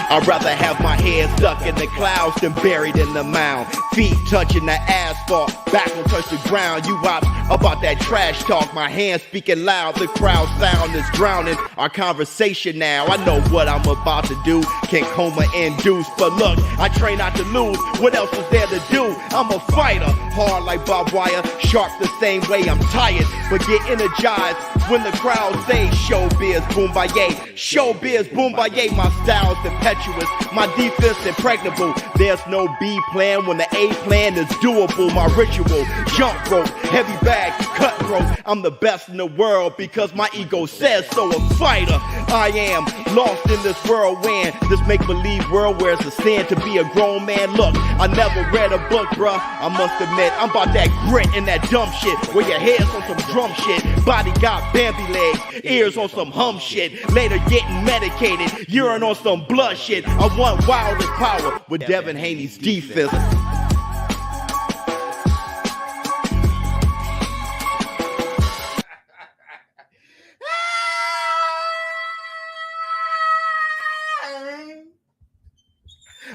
I'd rather have my head stuck in the clouds than buried in the mound. Feet touching the asphalt, back won't touch the ground. You watch about that trash talk, my hands speaking loud. The crowd sound is drowning our conversation now. I know what I'm about to do, can't coma induce. But look, I train not to lose, what else is there to do? I'm a fighter, hard like barbed wire, sharp the same way. I'm tired, but get energized when the crowd say showbiz boombaye. Showbiz boombaye, my style's impetuous, my defense impregnable. There's no B plan when the A plan is doable. My ritual, jump rope, heavy bag, cutthroat. I'm the best in the world because my ego says so. A fighter, I am lost in this whirlwind, this make-believe world where it's a sin to be a grown man. Look, I never read a book, bruh. I must admit, I'm about that grit and that dumb shit where your head's on some drum shit, body got Bambi legs, ears on some hum shit, later getting medicated, urine on some blood shit. I want wildest power with Devin Haney's defense.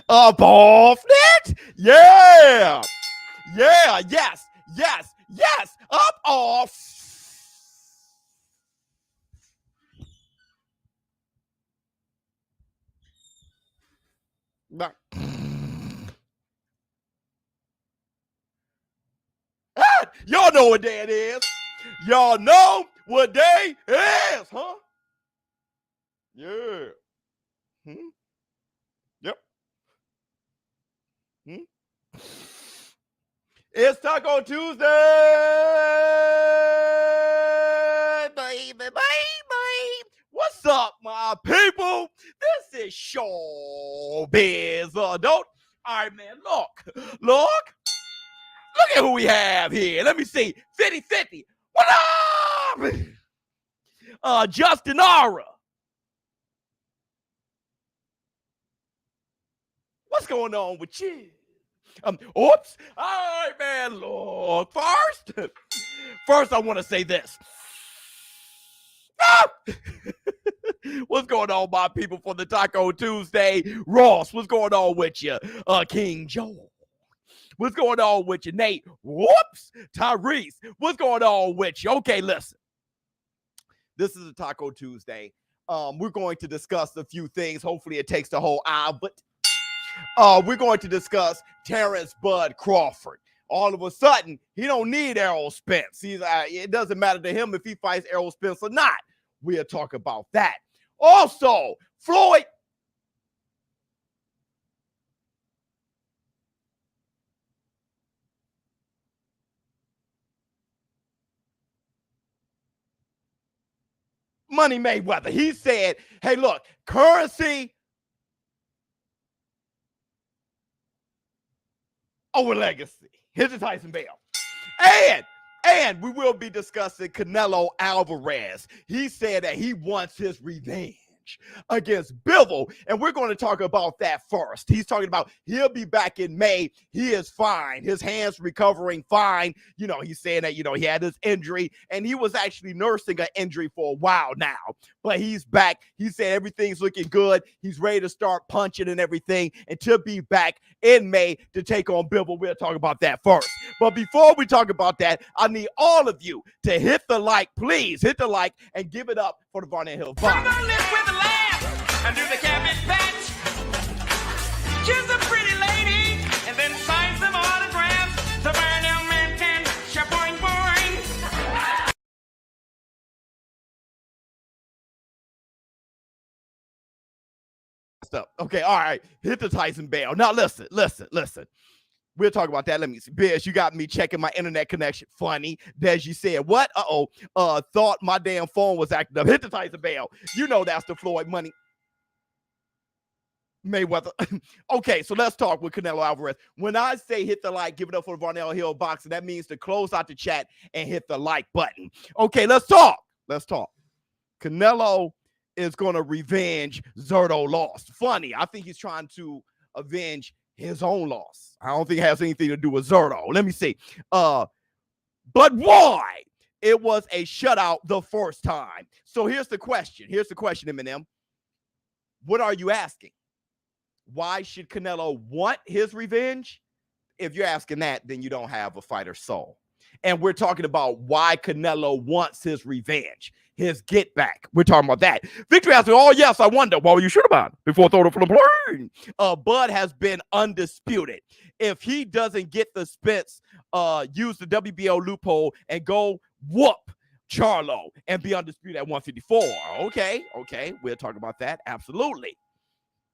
Up off net? Yeah! Yeah, yes, yes, yes! Up off! Y'all know what day it is. Y'all know what day it is, huh? Yeah. Yep. It's Taco Tuesday, baby, baby. What's up, my people? This is ShowBizz Adult. All right, man, look at who we have here. Let me see, 50-50. What up? Justin Aura. What's going on with you? Oops. All right, man. Look, first I want to say this. What's going on, my people, for the Taco Tuesday? Ross, what's going on with you? King Joel. What's going on with you? Nate. Whoops. Tyrese. What's going on with you? Okay, listen. This is a Taco Tuesday. We're going to discuss a few things. Hopefully it takes the whole hour, but we're going to discuss Terrence Bud Crawford. All of a sudden, he don't need Errol Spence. It doesn't matter to him if he fights Errol Spence or not. We'll talk about that. Also, Floyd. Money Mayweather. He said, hey, look, currency over legacy. Here's the Tyson Bell. And we will be discussing Canelo Alvarez. He said that he wants his revenge against Bivol, and we're going to talk about that first. He's talking about he'll be back in May. He is fine. His hand's recovering fine. He's saying that, he had his injury, and he was actually nursing an injury for a while now, but he's back. He said everything's looking good. He's ready to start punching and everything, and to be back in May to take on Bivol. We'll talk about that first. But before we talk about that, I need all of you to hit the like. Please hit the like and give it up for the Varnell Hill Vibe. And do the cabbage patch. Kiss a pretty lady and then sign some autographs. The Varnell man can shaboing boing. Okay, all right. Hit the Tyson Bell. Now listen. We'll talk about that. Let me see. Biz, you got me checking my internet connection. Funny. Deji said, what? Thought my damn phone was acting up. Hit the Tyson Bell. That's the Floyd money Mayweather. Okay, so let's talk with Canelo Alvarez. When I say hit the like, give it up for the Varnell Hill Boxing, that means to close out the chat and hit the like button. Okay, let's talk. Canelo is going to revenge Zurdo loss. Funny, I think he's trying to avenge his own loss. I don't think it has anything to do with Zurdo. Let me see. But why? It was a shutout the first time. So here's the question. Eminem. What are you asking? Why should Canelo want his revenge? If you're asking that, then you don't have a fighter soul. And we're talking about why Canelo wants his revenge, his get back. We're talking about that. Victory asking, oh, yes, I wonder, what were you sure about before throwing it from the plane? Bud has been undisputed. If he doesn't get the Spence, use the WBO loophole and go whoop Charlo and be undisputed at 154. Okay, we'll talk about that. Absolutely.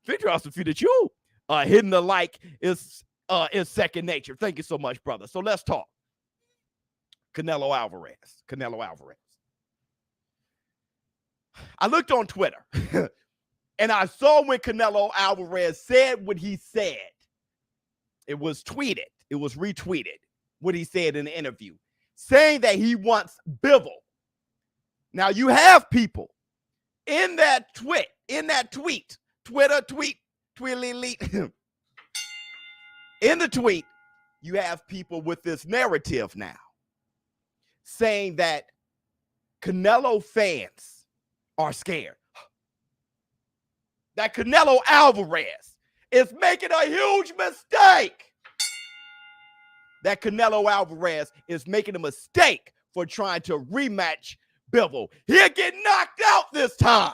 Victory also defeated you. Hitting the like is second nature. Thank you so much, brother. So let's talk. Canelo Alvarez. I looked on Twitter and I saw when Canelo Alvarez said what he said. It was tweeted. It was retweeted. What he said in the interview, saying that he wants Bivol. Now you have people in that tweet, Twitter tweet, in the tweet, you have people with this narrative now saying that Canelo fans are scared. That Canelo Alvarez is making a huge mistake. That Canelo Alvarez is making a mistake for trying to rematch Bivol. He'll get knocked out this time.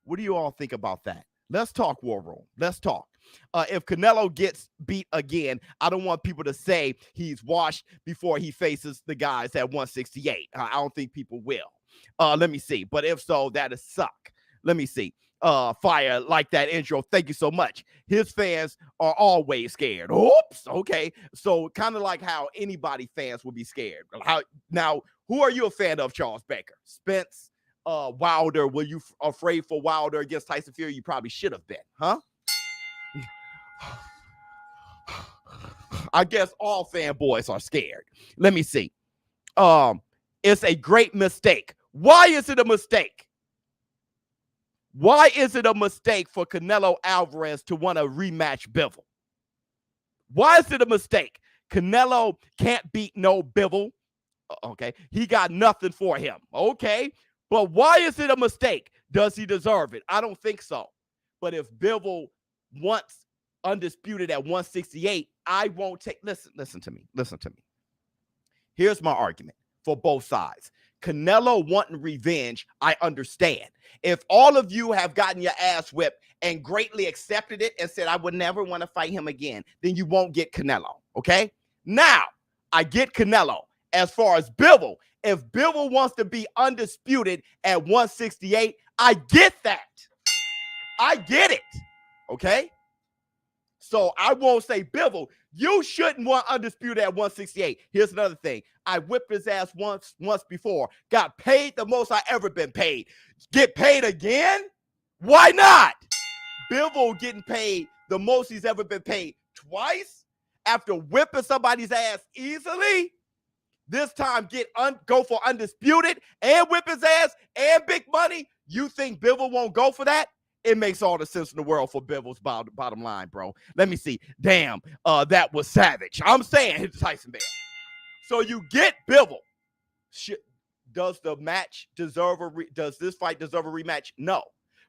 What do you all think about that? Let's talk, War Room. Let's talk. If Canelo gets beat again, I don't want people to say he's washed before he faces the guys at 168. I don't think people will. Let me see. But if so, that'll suck. Let me see. Fire like that intro. Thank you so much. His fans are always scared. Oops. Okay. So kind of like how anybody fans would be scared. Now, who are you a fan of, Charles Baker? Spence, Wilder? Were you afraid for Wilder against Tyson Fury? You probably should have been, huh? I guess all fanboys are scared. Let me see. It's a great mistake. Why is it a mistake? Why is it a mistake for Canelo Alvarez to want to rematch Bivol? Why is it a mistake? Canelo can't beat no Bivol. Okay, he got nothing for him. Okay, but why is it a mistake? Does he deserve it? I don't think so. But if Bivol wants undisputed at 168, I won't take. Listen to me. Here's my argument for both sides. Canelo wanting revenge, I understand. If all of you have gotten your ass whipped and greatly accepted it and said, I would never want to fight him again, then you won't get Canelo, okay? Now, I get Canelo. As far as Bivol, if Bivol wants to be undisputed at 168, I get that. I get it, okay? So I won't say, Bivol, you shouldn't want undisputed at 168. Here's another thing. I whipped his ass once before. Got paid the most I ever been paid. Get paid again? Why not? Bivol getting paid the most he's ever been paid twice after whipping somebody's ass easily. This time go for undisputed and whip his ass and big money. You think Bivol won't go for that? It makes all the sense in the world for Bivol's bottom line, bro. Let me see. Damn, that was savage. I'm saying hit Tyson Bear. So you get Bivol. Does the match deserve does this fight deserve a rematch? No.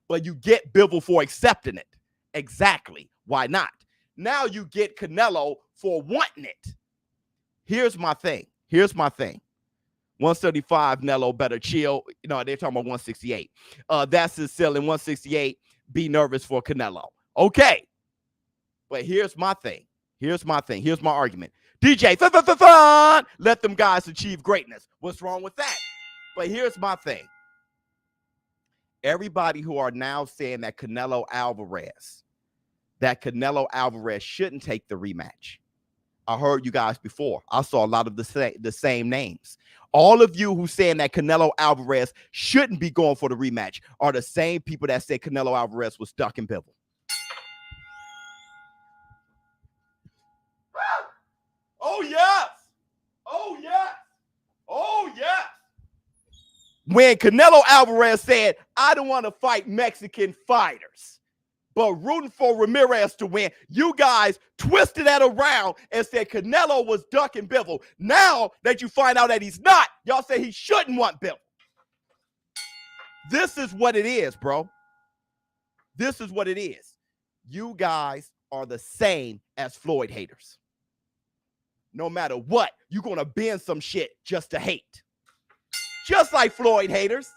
But you get Bivol for accepting it. Exactly. Why not? Now you get Canelo for wanting it. Here's my thing. 135, Nello better chill. No, they're talking about 168. That's his ceiling. 168, be nervous for Canelo. Okay. But here's my thing. Here's my argument. DJ, fun. Let them guys achieve greatness. What's wrong with that? But here's my thing. Everybody who are now saying that Canelo Alvarez shouldn't take the rematch. I heard you guys before. I saw a lot of the same names. All of you who saying that Canelo Alvarez shouldn't be going for the rematch are the same people that said Canelo Alvarez was stuck in Bivol. Oh, yes. Oh, yes. Oh, yes. When Canelo Alvarez said, I don't want to fight Mexican fighters, but rooting for Ramirez to win, you guys twisted that around and said Canelo was ducking Bivol. Now that you find out that he's not, y'all say he shouldn't want Bivol. This is what it is, bro. This is what it is. You guys are the same as Floyd haters. No matter what, you're going to bend some shit just to hate. Just like Floyd haters.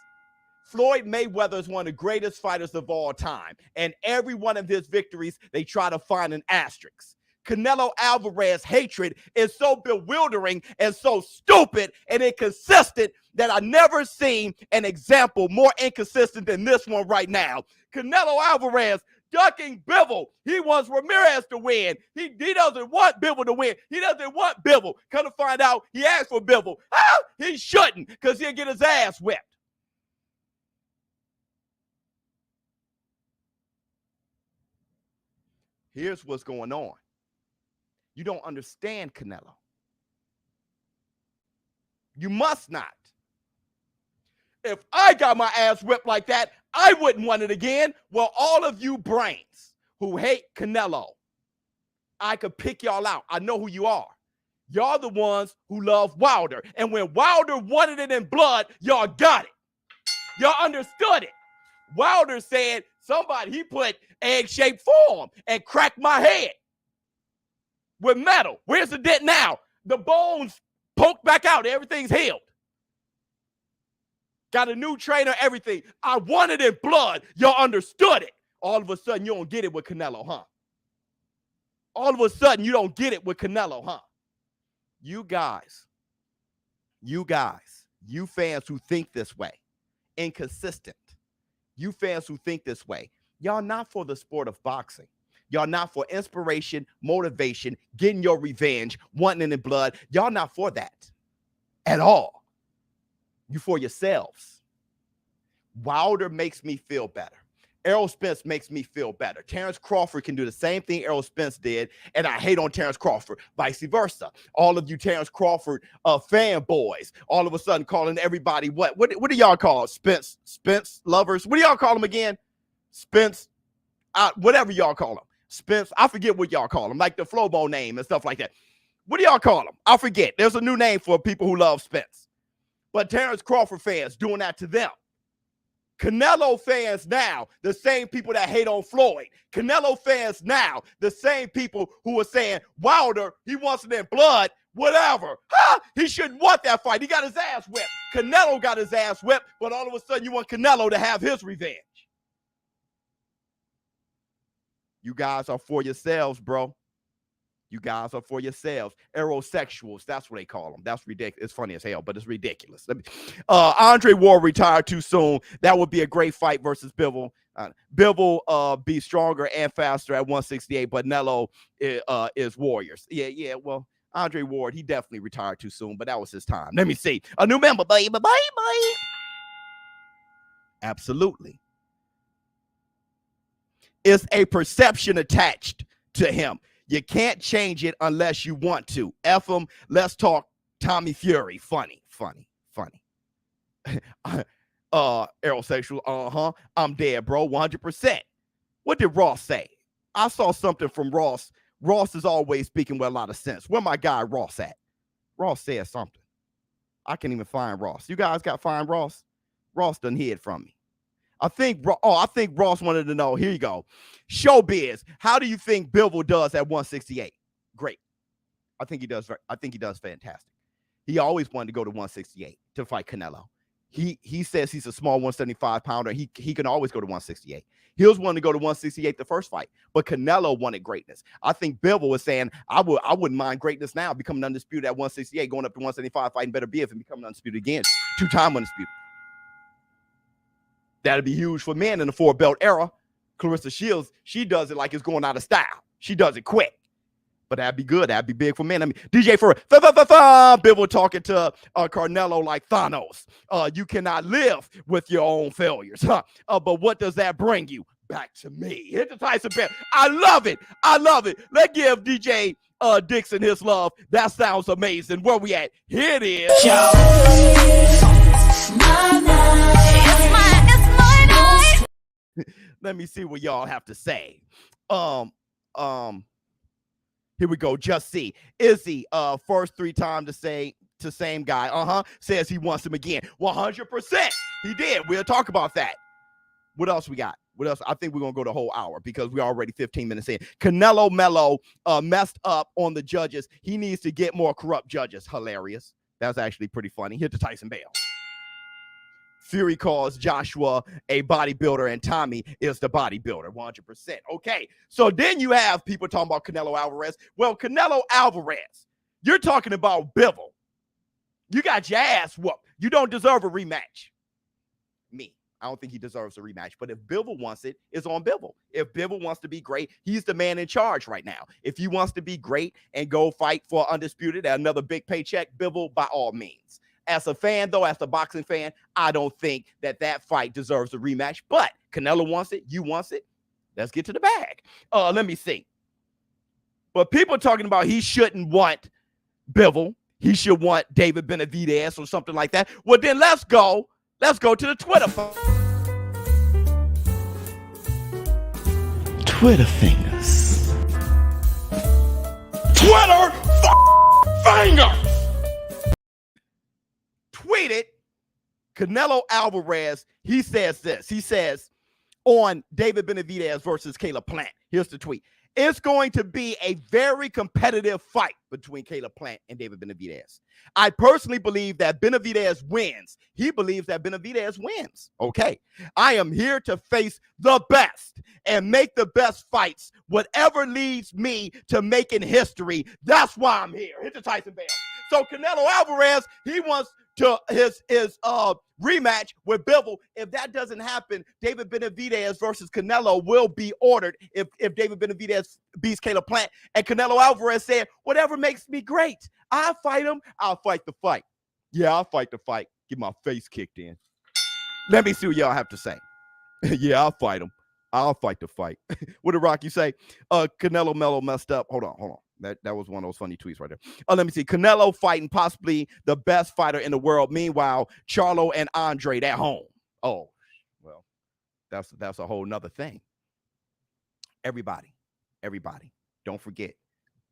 Floyd Mayweather is one of the greatest fighters of all time. And every one of his victories, they try to find an asterisk. Canelo Alvarez's hatred is so bewildering and so stupid and inconsistent that I never seen an example more inconsistent than this one right now. Canelo Alvarez ducking Bivol. He wants Ramirez to win. He doesn't want Bivol to win. He doesn't want Bivol. Come to find out, he asked for Bivol. He shouldn't, because he'll get his ass whipped. Here's what's going on. You don't understand Canelo. You must not. If I got my ass whipped like that, I wouldn't want it again. Well, all of you brains who hate Canelo, I could pick y'all out. I know who you are. Y'all the ones who love Wilder. And when Wilder wanted it in blood, y'all got it. Y'all understood it. Wilder said, he put egg-shaped form and cracked my head with metal. Where's the dent now? The bones poked back out. Everything's healed. Got a new trainer, everything. I wanted it in blood. Y'all understood it. All of a sudden, you don't get it with Canelo, huh? All of a sudden, you don't get it with Canelo, huh? You guys, you fans who think this way, inconsistent. You fans who think this way, y'all not for the sport of boxing. Y'all not for inspiration, motivation, getting your revenge, wanting it in blood. Y'all not for that at all. You for yourselves. Wilder makes me feel better. Errol Spence makes me feel better. Terrence Crawford can do the same thing Errol Spence did, and I hate on Terrence Crawford. Vice versa. All of you Terrence Crawford fanboys, all of a sudden calling everybody what do y'all call Spence lovers? What do y'all call them again? Spence, whatever y'all call them. Spence, I forget what y'all call them, like the Flobo name and stuff like that. What do y'all call them? I forget. There's a new name for people who love Spence. But Terrence Crawford fans doing that to them. Canelo fans now, the same people that hate on Floyd. Canelo fans now, the same people who are saying, Wilder, he wants it in blood, whatever. He shouldn't want that fight. He got his ass whipped. Canelo got his ass whipped, but all of a sudden you want Canelo to have his revenge. You guys are for yourselves, bro. You guys are for yourselves. Aerosexuals, that's what they call them. That's ridiculous. It's funny as hell, but it's ridiculous. Andre Ward retired too soon. That would be a great fight versus Bivol. Bivol be stronger and faster at 168, but Canelo is Warriors. Yeah. Well, Andre Ward, he definitely retired too soon, but that was his time. Let me see. A new member, baby. Absolutely. It's a perception attached to him. You can't change it unless you want to. F him. Let's talk Tommy Fury. Funny. Aerosexual. I'm dead, bro. 100%. What did Ross say? I saw something from Ross. Ross is always speaking with a lot of sense. Where my guy Ross at? Ross said something. I can't even find Ross. You guys got find Ross? Ross done hid from me. I think Ross wanted to know. Here you go. ShowBizz, how do you think Bivol does at 168? Great. I think he does fantastic. He always wanted to go to 168 to fight Canelo. He says he's a small 175 pounder. He can always go to 168. He was wanting to go to 168 the first fight, but Canelo wanted greatness. I think Bivol was saying, I wouldn't mind greatness now, becoming undisputed at 168, going up to 175, fighting better Biv and becoming undisputed again. 2-time undisputed. That'd be huge for men in the 4-belt era. Clarissa Shields, she does it like it's going out of style. She does it quick. But that'd be good. That'd be big for men. I mean, DJ for Bivol talking to Canelo like Thanos. You cannot live with your own failures. But what does that bring you? Back to me. Hit the Tyson bell. I love it. Let's give DJ Dixon his love. That sounds amazing. Where we at? Here it is. Let me see what y'all have to say. Here we go. Just see. Izzy, first 3 times to same guy. Says he wants him again. 100%. He did. We'll talk about that. What else we got? What else? I think we're going to go the whole hour because we're already 15 minutes in. Canelo Mello messed up on the judges. He needs to get more corrupt judges. Hilarious. That's actually pretty funny. Hit the Tyson Bale. Fury calls Joshua a bodybuilder and Tommy is the bodybuilder, 100%. Okay, so then you have people talking about Canelo Alvarez. Well, Canelo Alvarez, you're talking about Bivol. You got your ass whooped. You don't deserve a rematch. Me. I don't think he deserves a rematch. But if Bivol wants it, it's on Bivol. If Bivol wants to be great, he's the man in charge right now. If he wants to be great and go fight for Undisputed at another big paycheck, Bivol by all means. As a fan, though, as a boxing fan, I don't think that fight deserves a rematch. But Canelo wants it. You wants it. Let's get to the bag. Let me see. But people talking about he shouldn't want Bivol. He should want David Benavidez or something like that. Well, then let's go. Let's go to the Twitter. Twitter fingers. Twitter fingers. Tweeted Canelo Alvarez. He says this. He says on David Benavidez versus Caleb Plant. Here's the tweet. It's going to be a very competitive fight between Caleb Plant and David Benavidez. I personally believe that Benavidez wins. He believes that Benavidez wins. Okay. I am here to face the best and make the best fights. Whatever leads me to making history, that's why I'm here. Hit the Tyson Bale. So Canelo Alvarez, he wants to his rematch with Bivol. If that doesn't happen, David Benavidez versus Canelo will be ordered if David Benavidez beats Caleb Plant. And Canelo Alvarez said, whatever makes me great. I'll fight him. I'll fight the fight. Yeah, I'll fight the fight. Get my face kicked in. Let me see what y'all have to say. Yeah, I'll fight him. I'll fight the fight. What did Rocky say? Canelo Mello messed up. Hold on. That was one of those funny tweets right there. Let me see. Canelo fighting possibly the best fighter in the world. Meanwhile, Charlo and Andre at home. Oh, well, that's a whole nother thing. Everybody, don't forget,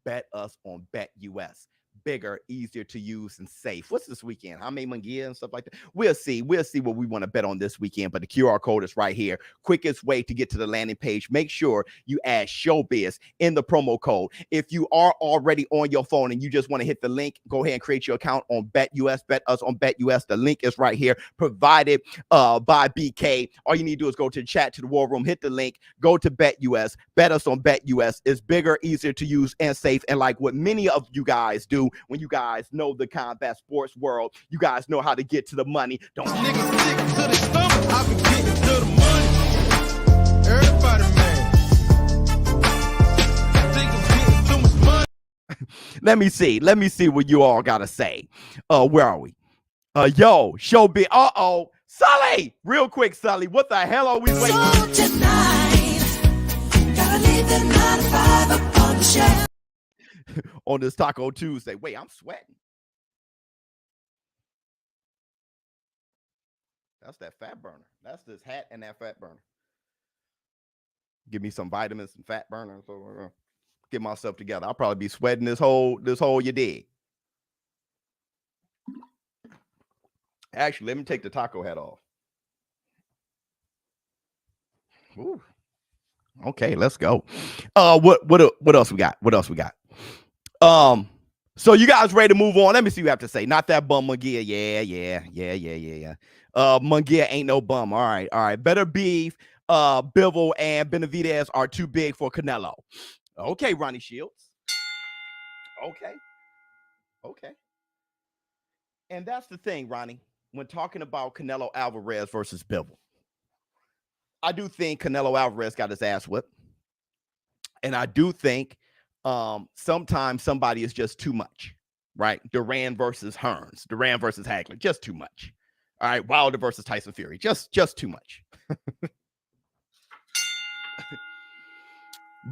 bet us on BetUS. Bigger, easier to use, and safe. What's this weekend? How many Mungia and stuff like that? We'll see what we want to bet on this weekend, but the QR code is right here. Quickest way to get to the landing page. Make sure you add ShowBizz in the promo code. If you are already on your phone and you just want to hit the link, go ahead and create your account on BetUS. Bet us on BetUS. The link is right here, provided by BK. All you need to do is go to the chat to the war room, hit the link, go to BetUS, bet us on BetUS. It's bigger, easier to use, and safe. And like what many of you guys do, when you guys know the combat sports world, you guys know how to get to the money. Don't niggas stick to the stomach. I've been getting to the money. Everybody man. Think I'm getting too much money. Let me see what you all gotta say. Where are we? Yo, ShowBizz. Sully, real quick, Sully. What the hell are we waiting for? So tonight, gotta leave the 9 to 5 up on the shelf. On this Taco Tuesday. Wait, I'm sweating. That's that fat burner. That's this hat and that fat burner. Give me some vitamins and fat burner. So get myself together. I'll probably be sweating this whole you dig. Actually, let me take the taco hat off. Ooh. Okay, let's go. What else we got? So you guys ready to move on? Let me see what you have to say. Not that bum Mungia. Yeah. Mungia ain't no bum. All right. Better beef. Bivol and Benavidez are too big for Canelo. Okay, Ronnie Shields. Okay. And that's the thing, Ronnie, when talking about Canelo Alvarez versus Bivol. I do think Canelo Alvarez got his ass whipped. And I do think sometimes somebody is just too much, right? Duran versus Hearns, Duran versus Hagler, just too much. All right, Wilder versus Tyson Fury, just too much.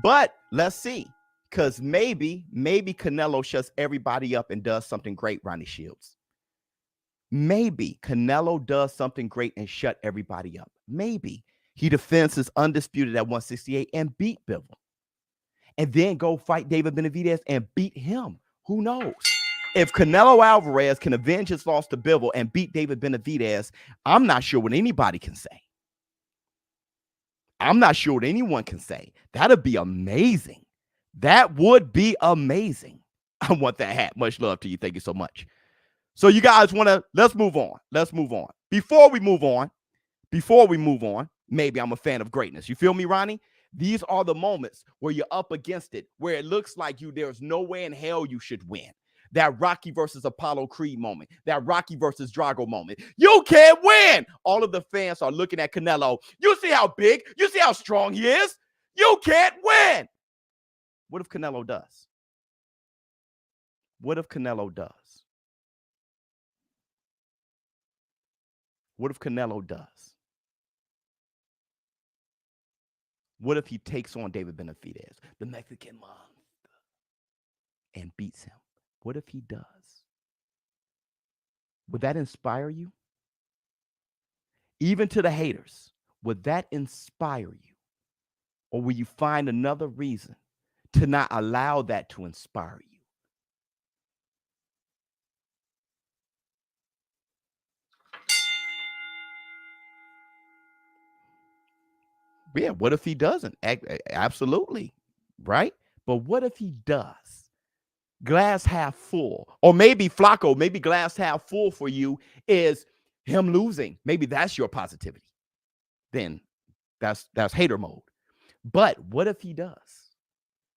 But let's see, because maybe Canelo shuts everybody up and does something great, Ronnie Shields. Maybe Canelo does something great and shut everybody up. Maybe he defends his undisputed at 168 and beat Bivol. And then go fight David Benavidez and beat him. Who knows? If Canelo Alvarez can avenge his loss to Bivol and beat David Benavidez, I'm not sure what anybody can say. I'm not sure what anyone can say. That'd be amazing. That would be amazing. I want that hat. Much love to you. Thank you so much. So you guys want to, let's move on. Let's move on. Before we move on, maybe I'm a fan of greatness. You feel me, Ronnie? These are the moments where you're up against it, where it looks like there's no way in hell you should win. That Rocky versus Apollo Creed moment, that Rocky versus Drago moment. You can't win. All of the fans are looking at Canelo. You see how big, you see how strong he is. You can't win. What if Canelo does? What if Canelo does? What if Canelo does? What if he takes on David Benavidez, the Mexican monster, and beats him? What if he does? Would that inspire you? Even to the haters, would that inspire you? Or will you find another reason to not allow that to inspire you? Yeah, what if he doesn't? Absolutely, right? But what if he does? Glass half full. Or maybe Flacco, maybe glass half full for you is him losing. Maybe that's your positivity. Then that's hater mode. But what if he does?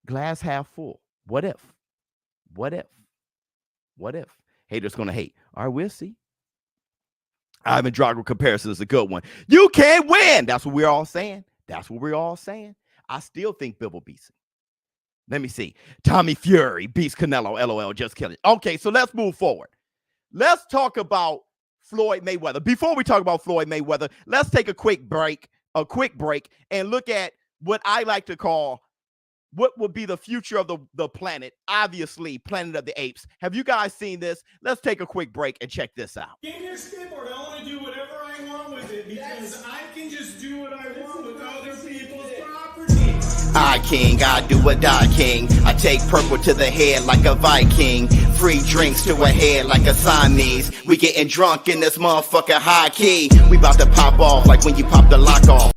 Glass half full. What if? What if? What if? Haters gonna hate. All right, we'll see. Ivan Drago comparison is a good one. You can't win. That's what we're all saying. That's what we're all saying. I still think Bivol beats him. Let me see. Tommy Fury beats Canelo. LOL, just kidding. Okay, so let's move forward. Let's talk about Floyd Mayweather. Before we talk about Floyd Mayweather, let's take a quick break, and look at what I like to call what would be the future of the planet. Obviously, Planet of the Apes. Have you guys seen this? Let's take a quick break and check this out. Give me a skateboard. I want to do whatever I want with it because I can just do what I want with other people's property. I king, I do a die king. I take purple to the head like a Viking. Free drinks to a head like a Siamese. We getting drunk in this motherfucker high key. We about to pop off like when you pop the lock off.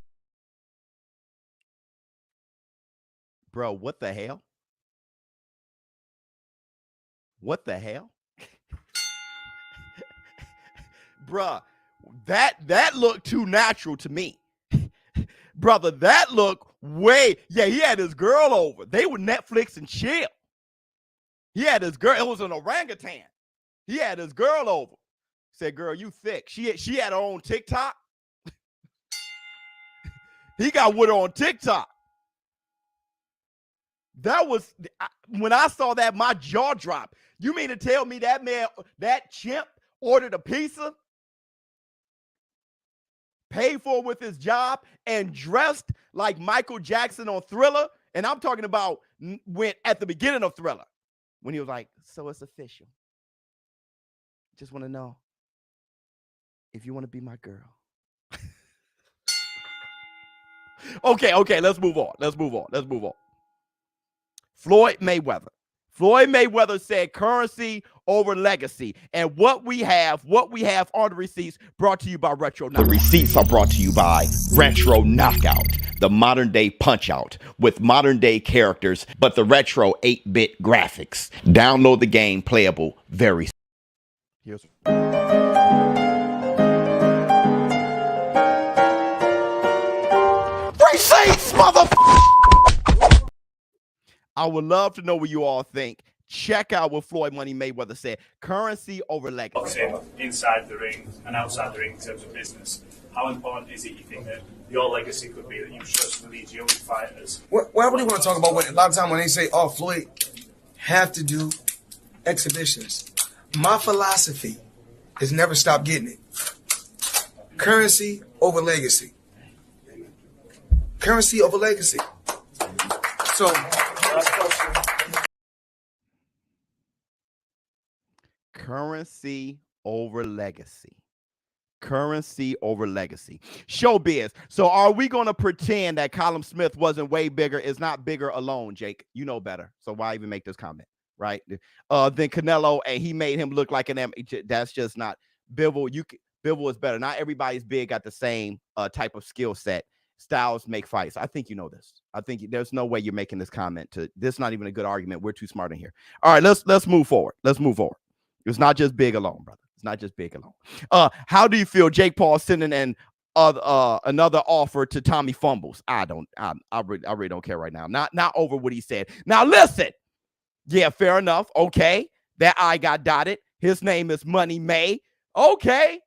Bro, what the hell? What the hell? Bruh, that looked too natural to me. Brother, that looked way, yeah, he had his girl over. They were Netflix and chill. He had his girl, it was an orangutan. He had his girl over. Said, girl, you thick. She had her own TikTok. He got with her on TikTok. That was, when I saw that, my jaw dropped. You mean to tell me that man, that chimp ordered a pizza, paid for it with his job, and dressed like Michael Jackson on Thriller? And I'm talking about when at the beginning of Thriller, when he was like, so it's official. Just want to know if you want to be my girl. Okay, let's move on. Floyd Mayweather said currency over legacy. And what we have are the receipts, brought to you by Retro Knockout. The receipts are brought to you by Retro Knockout, the modern day punch out with modern day characters, but the retro 8-bit graphics. Download the game, playable very soon. Here's receipts, motherfucker! I would love to know what you all think. Check out what Floyd Money Mayweather said. Currency over legacy. Inside the ring and outside the ring in terms of business. How important is it, you think, that your legacy could be that you trust for these young fighters? Well, I really want to talk about what a lot of time when they say, oh, Floyd have to do exhibitions. My philosophy is never stop getting it. Currency over legacy. Currency over legacy. So, last question. Currency over legacy. Currency over legacy. ShowBizz. So are we going to pretend that Colin Smith wasn't way bigger? Is not bigger alone, Jake. You know better. So why even make this comment, right? Then Canelo, and he made him look like an M. That's just not Bivol. Bivol is better. Not everybody's big at the same type of skill set. styles make fights. I think you know this. I think there's no way you're making this comment. This is not even a good argument. We're too smart in here. All right, let's move forward. Let's move forward. It's not just big alone, brother. It's not just big alone. How do you feel Jake Paul sending in another offer to Tommy Fumbles? I really don't care right now. Not over what he said. Now listen. Yeah, fair enough. Okay. That I got dotted. His name is Money May. Okay.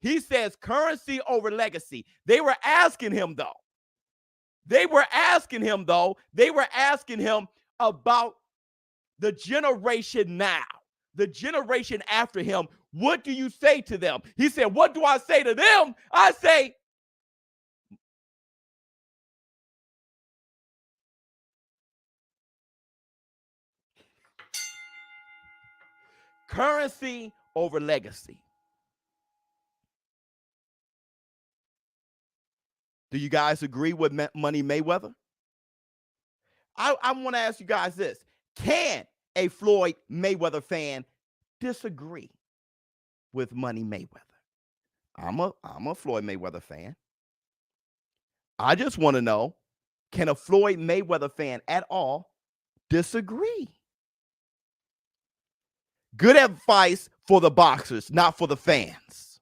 He says currency over legacy. They were asking him though. They were asking him about the generation now, the generation after him. What do you say to them? He said, what do I say to them? I say, currency over legacy. Do you guys agree with Money Mayweather? I want to ask you guys this. Can a Floyd Mayweather fan disagree with Money Mayweather? I'm a Floyd Mayweather fan. I just want to know, can a Floyd Mayweather fan at all disagree? Good advice for the boxers, not for the fans.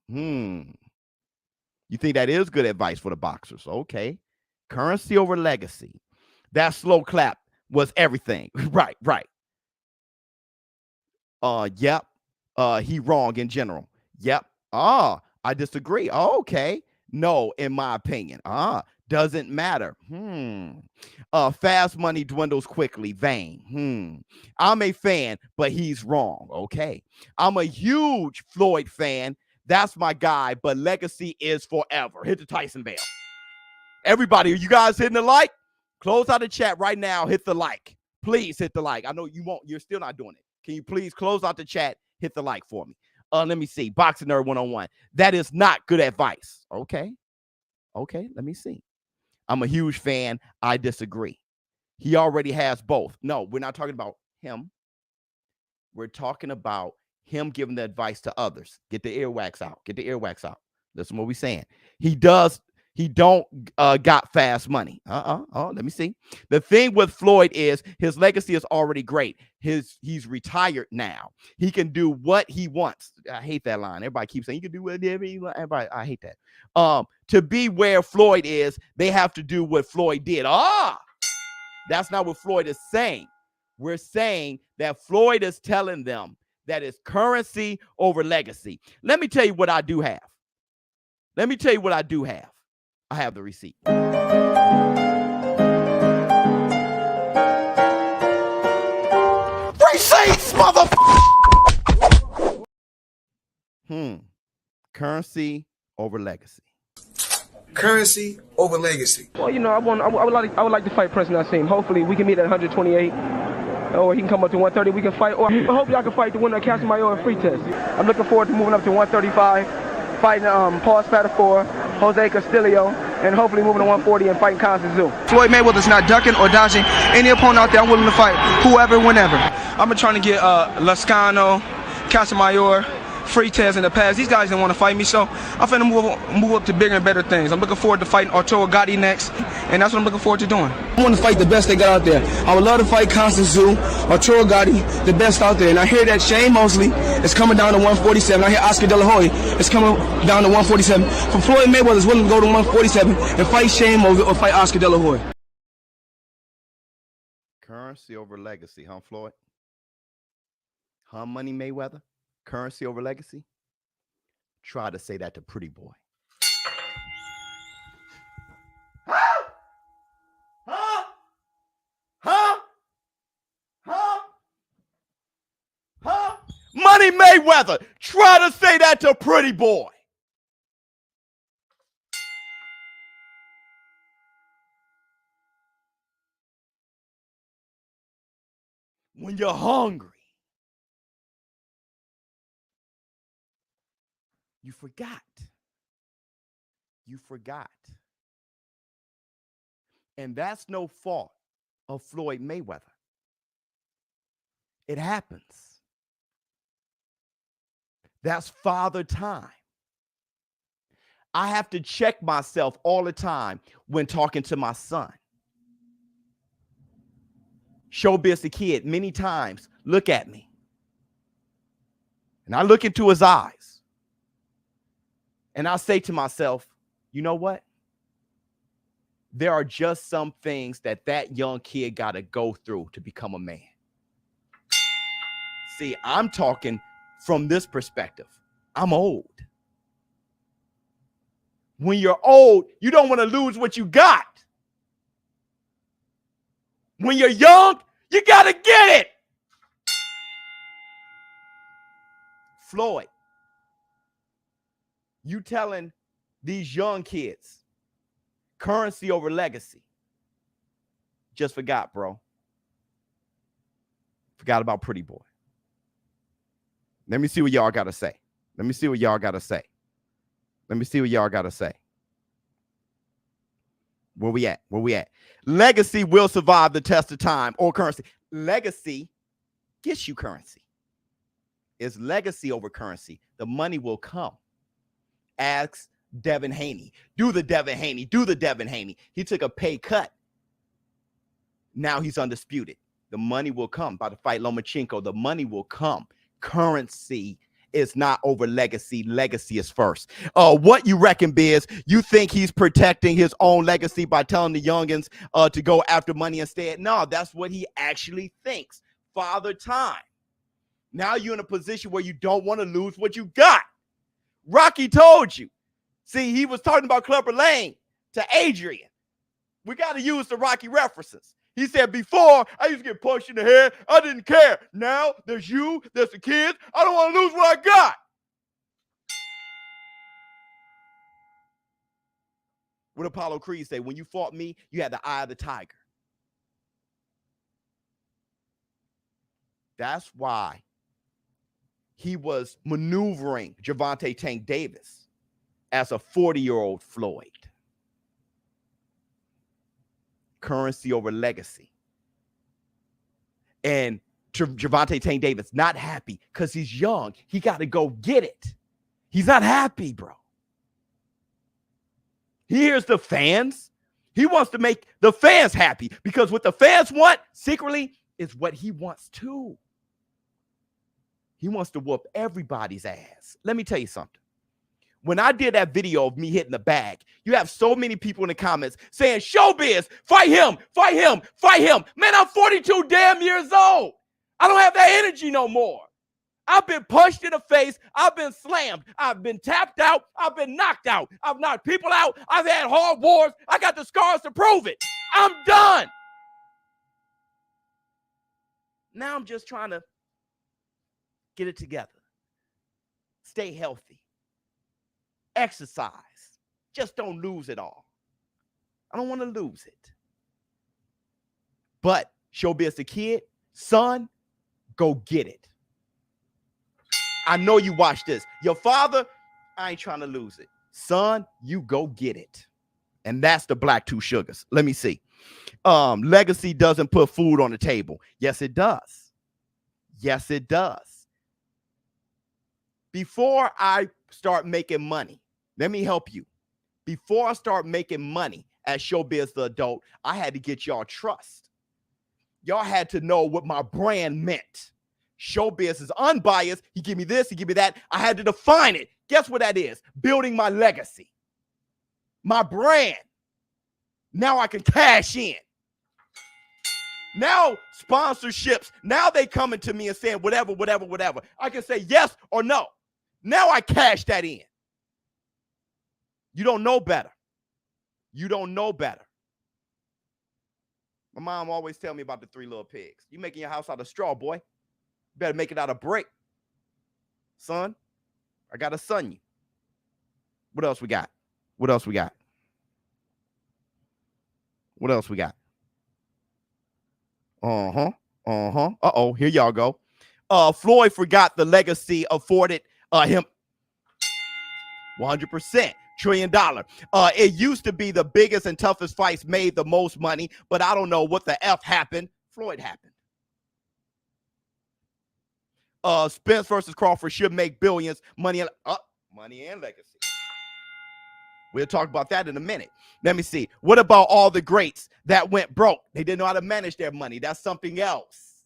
You think that is good advice for the boxers? Okay. Currency over legacy. That slow clap was everything. Right. Yep. He wrong in general. Yep. I disagree. Okay. No, in my opinion. Doesn't matter. Fast money dwindles quickly. Vain. I'm a fan, but he's wrong. Okay. I'm a huge Floyd fan. That's my guy, but legacy is forever. Hit the Tyson bell. Everybody, are you guys hitting the like? Close out the chat right now. Hit the like. Please hit the like. I know you won't. You're still not doing it. Can you please close out the chat? Hit the like for me. Let me see. Boxing Nerd 101. That is not good advice. Okay. Let me see. I'm a huge fan. I disagree. He already has both. No, we're not talking about him. We're talking about him giving the advice to others. Get the earwax out. Listen what we're saying. He don't got fast money. Let me see. The thing with Floyd is his legacy is already great. He's retired now. He can do what he wants. I hate that line. Everybody keeps saying you can do whatever you want. Everybody, I hate that. To be where Floyd is, they have to do what Floyd did. That's not what Floyd is saying. We're saying that Floyd is telling them that it's currency over legacy. Let me tell you what I do have. I have the receipt. Receipts, motherfucker! Currency over legacy. Currency over legacy. Well, I would like to fight Prince Nassim. Hopefully, we can meet at 128, or he can come up to 130. We can fight, or hopefully, I can fight the winner of Casamayor and Free Test. I'm looking forward to moving up to 135, fighting Paul Spadafore, Jose Castillo, and hopefully moving to 140 and fighting Constance Zoo. Floyd Mayweather's not ducking or dodging any opponent out there. I'm willing to fight whoever, whenever. I've been trying to get Lascano, Casamayor, Free Test in the past. These guys didn't want to fight me, so I'm finna move up to bigger and better things. I'm looking forward to fighting Arturo Gatti next, and that's what I'm looking forward to doing. I want to fight the best they got out there. I would love to fight Constance Zoo, Arturo Gatti, the best out there. And I hear that Shane Mosley is coming down to 147. I hear Oscar De La Hoya is coming down to 147. For Floyd Mayweather is willing to go to 147 and fight Shane Mosley or fight Oscar De La Hoya. Currency over legacy, huh, Floyd? Huh, Money Mayweather? Currency over legacy? Try to say that to Pretty Boy. Money Mayweather, try to say that to Pretty Boy. When you're hungry, you forgot. And that's no fault of Floyd Mayweather. It happens. That's father time. I have to check myself all the time when talking to my son. ShowBizz the Kid, many times, look at me. And I look into his eyes. And I say to myself, you know what? There are just some things that young kid got to go through to become a man. See, I'm talking from this perspective. I'm old. When you're old, you don't want to lose what you got. When you're young, you got to get it. Floyd, you telling these young kids currency over legacy. Just forgot, bro. Forgot about Pretty Boy. Let me see what y'all got to say. Let me see what y'all got to say. Let me see what y'all got to say. Where we at? Where we at? Legacy will survive the test of time or currency. Legacy gets you currency. It's legacy over currency. The money will come. Ask Devin Haney. Do the Devin Haney. Do the Devin Haney. He took a pay cut. Now he's undisputed. The money will come. About to fight Lomachenko. The money will come. Currency is not over legacy. Legacy is first. What you reckon, Biz? You think he's protecting his own legacy by telling the youngins to go after money instead? No, that's what he actually thinks. Father time. Now you're in a position where you don't want to lose what you got. Rocky told you. See, he was talking about Clubber Lang to Adrian. We got to use the Rocky references. He said, before, I used to get punched in the head. I didn't care. Now, there's you, there's the kids. I don't want to lose what I got. What Apollo Creed say? When you fought me, you had the eye of the tiger. That's why he was maneuvering Gervonta Tank Davis as a 40-year-old Floyd. Currency over legacy. And Gervonta Tank Davis not happy because he's young. He got to go get it. He's not happy, bro. He hears the fans. He wants to make the fans happy because what the fans want secretly is what he wants too. He wants to whoop everybody's ass. Let me tell you something. When I did that video of me hitting the bag, you have so many people in the comments saying, ShowBizz, fight him, fight him, fight him. Man, I'm 42 damn years old. I don't have that energy no more. I've been punched in the face. I've been slammed. I've been tapped out. I've been knocked out. I've knocked people out. I've had hard wars. I got the scars to prove it. I'm done. Now I'm just trying to get it together. Stay healthy. Exercise. Just don't lose it all. I don't want to lose it. But ShowBizz the Kid, son, go get it. I know you watch this. Your father, I ain't trying to lose it. Son, you go get it. And that's the Black Two Sugars. Let me see. Legacy doesn't put food on the table. Yes, it does. Yes, it does. Before I start making money, let me help you. Before I start making money as ShowBizz the Adult, I had to get y'all trust. Y'all had to know what my brand meant. ShowBizz is unbiased. He give me this, he give me that. I had to define it. Guess what that is? Building my legacy. My brand. Now I can cash in. Now sponsorships, now they coming to me and saying whatever, whatever, whatever. I can say yes or no. Now I cash that in. You don't know better. You don't know better. My mom always tell me about the three little pigs. You making your house out of straw, boy. You better make it out of brick. Son, I got to son you. What else we got? What else we got? What else we got? Uh-oh, here y'all go. Floyd forgot the legacy afforded him $100 $1 trillion. It used to be the biggest and toughest fights made the most money, but I don't know what the F happened. Floyd happened. Spence versus Crawford should make billions. Money and legacy. We'll talk about that in a minute. Let me see. What about all the greats that went broke? They didn't know how to manage their money. That's something else.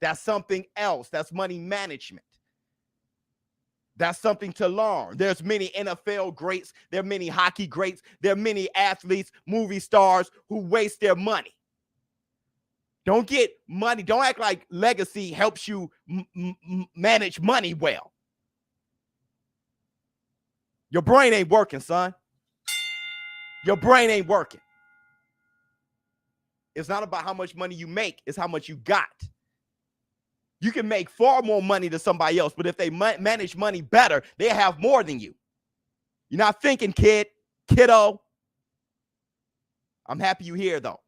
That's something else. That's money management. That's something to learn. There's many NFL greats. There are many hockey greats. There are many athletes, movie stars who waste their money. Don't get money. Don't act like legacy helps you manage money well. Your brain ain't working, son. Your brain ain't working. It's not about how much money you make. It's how much you got. You can make far more money than somebody else, but if they manage money better, they have more than you. You're not thinking, kiddo. I'm happy you're here, though.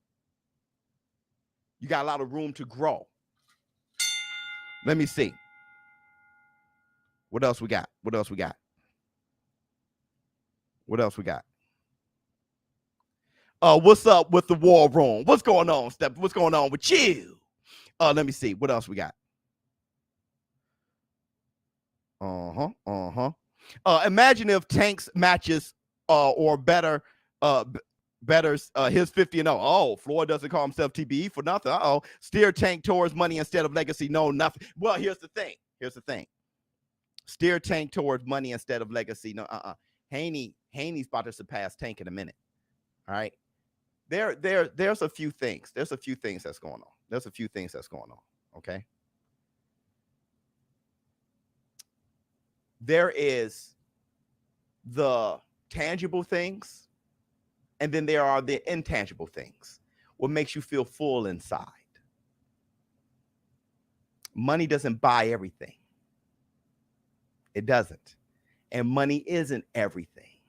You got a lot of room to grow. Let me see. What else we got? What else we got? What else we got? What's up with the war room? What's going on, Steph? What's going on with you? Let me see. What else we got? Imagine if Tank's matches or better his 50-0. Oh, Floyd doesn't call himself TBE for nothing. Steer Tank towards money instead of legacy. No, nothing. Well, here's the thing. Steer Tank towards money instead of legacy. No, Haney's about to surpass Tank in a minute. All right. There's a few things. There's a few things that's going on. Okay. There is the tangible things, and then there are the intangible things. What makes you feel full inside? Money doesn't buy everything. It doesn't. And money isn't everything.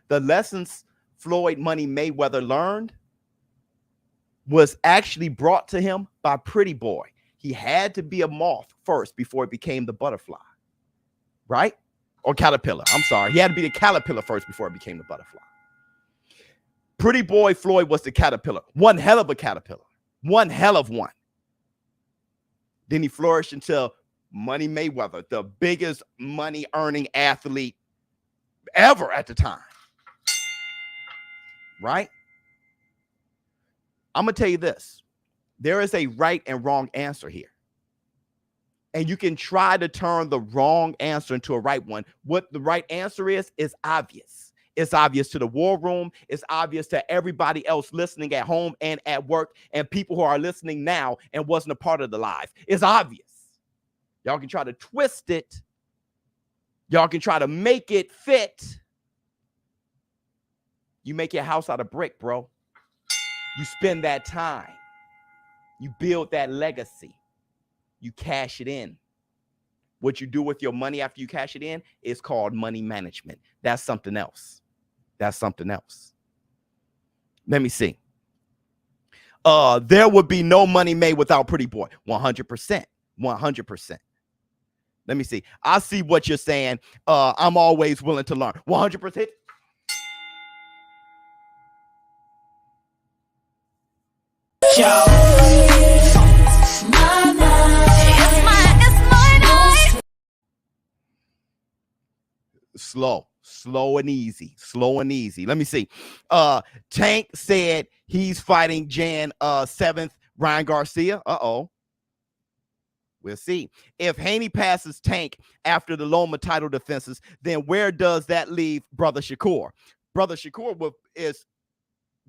The lessons Floyd Money Mayweather learned was actually brought to him by Pretty Boy. He had to be a moth first before he became the butterfly. Right? Or caterpillar. I'm sorry. He had to be the caterpillar first before it became the butterfly. Pretty Boy Floyd was the caterpillar. One hell of a caterpillar. One hell of one. Then he flourished until Money Mayweather, the biggest money earning athlete ever at the time. Right? I'm going to tell you this. There is a right and wrong answer here. And you can try to turn the wrong answer into a right one. What the right answer is obvious. It's obvious to the war room. It's obvious to everybody else listening at home and at work and people who are listening now and wasn't a part of the live. It's obvious. Y'all can try to twist it. Y'all can try to make it fit. You make your house out of brick, bro. You spend that time. You build that legacy. You cash it in. What you do with your money after you cash it in is called money management. That's something else. That's something else. Let me see. There would be no money made without Pretty Boy. 100%. 100%. Let me see. I see what you're saying. I'm always willing to learn. 100%. Slow and easy. Let me see. Tank said he's fighting Jan 7th, Ryan Garcia. We'll see. If Haney passes Tank after the Loma title defenses, then where does that leave Brother Shakur? Brother Shakur is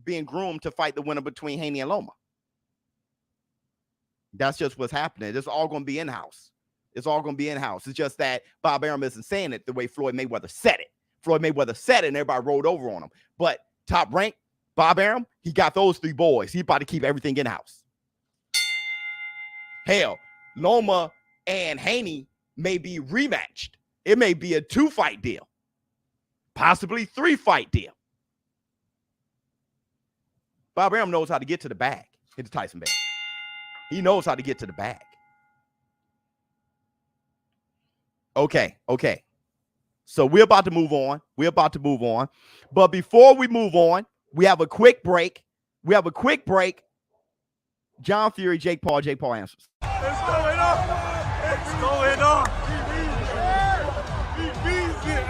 being groomed to fight the winner between Haney and Loma. That's just what's happening. It's all going to be in-house. It's all going to be in-house. It's just that Bob Arum isn't saying it the way Floyd Mayweather said it. Floyd Mayweather said it and everybody rolled over on him. But top rank, Bob Arum, he got those three boys. He's about to keep everything in-house. Hell, Loma and Haney may be rematched. It may be a 2-fight deal. Possibly 3-fight deal. Bob Arum knows how to get to the bag. Hit the Tyson bag. He knows how to get to the bag. Okay. So we're about to move on. But before we move on, we have a quick break. John Fury, Jake Paul answers. It's going on. He beats it.